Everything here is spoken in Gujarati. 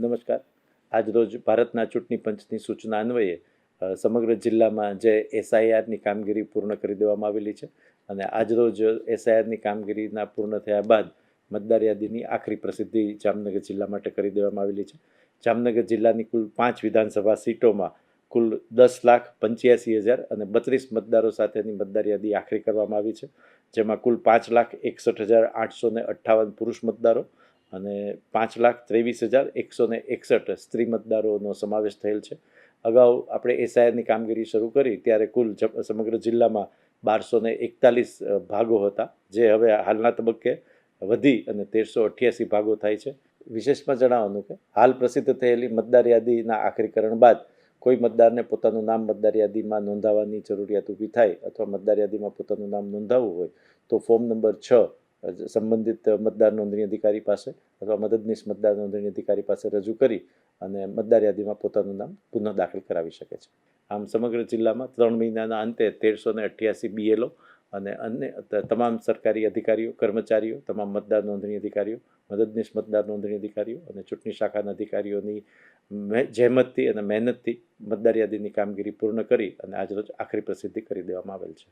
નમસ્કાર. આજરોજ ભારતના ચૂંટણી પંચની સૂચના અન્વયે સમગ્ર જિલ્લામાં જે એસઆઈઆરની કામગીરી પૂર્ણ કરી દેવામાં આવેલી છે અને આજરોજ એસઆઈઆરની કામગીરીના પૂર્ણ થયા બાદ મતદાર યાદીની આખરી પ્રસિદ્ધિ જામનગર જિલ્લા માટે કરી દેવામાં આવેલી છે. જામનગર જિલ્લાની કુલ 5 વિધાનસભા સીટોમાં કુલ 10,85,000 અને 32 મતદારો સાથેની મતદાર યાદી આખરી કરવામાં આવી છે, જેમાં કુલ 5,61,858 પુરુષ મતદારો અને 5,23,161 સ્ત્રી મતદારોનો સમાવેશ થયેલ છે. અગાઉ આપણે એસઆઈઆરની કામગીરી શરૂ કરી ત્યારે કુલ સમગ્ર જિલ્લામાં 1241 ભાગો હતા, જે હવે હાલના તબક્કે વધી અને 1388 ભાગો થાય છે. વિશેષમાં જણાવવાનું કે હાલ પ્રસિદ્ધ થયેલી મતદાર યાદીના આખરીકરણ બાદ કોઈ મતદારને પોતાનું નામ મતદાર યાદીમાં નોંધાવવાની જરૂરિયાત ઊભી થાય અથવા મતદાર યાદીમાં પોતાનું નામ નોંધાવવું હોય તો ફોર્મ નંબર 6 સંબંધિત મતદાર નોંધણી અધિકારી પાસે અથવા મદદનીશ મતદાર નોંધણી અધિકારી પાસે રજૂ કરી અને મતદાર યાદીમાં પોતાનું નામ પુનઃ દાખલ કરાવી શકે છે. આમ સમગ્ર જિલ્લામાં 3 મહિનાના અંતે 1388 બીએલઓ અને અન્ય તમામ સરકારી અધિકારીઓ, કર્મચારીઓ, તમામ મતદાર નોંધણી અધિકારીઓ, મદદનીશ મતદાર નોંધણી અધિકારીઓ અને ચૂંટણી શાખાના અધિકારીઓની જહેમતથી અને મહેનતથી મતદાર યાદીની કામગીરી પૂર્ણ કરી અને આજરોજ આખરી પ્રસિદ્ધિ કરી દેવામાં આવેલ છે.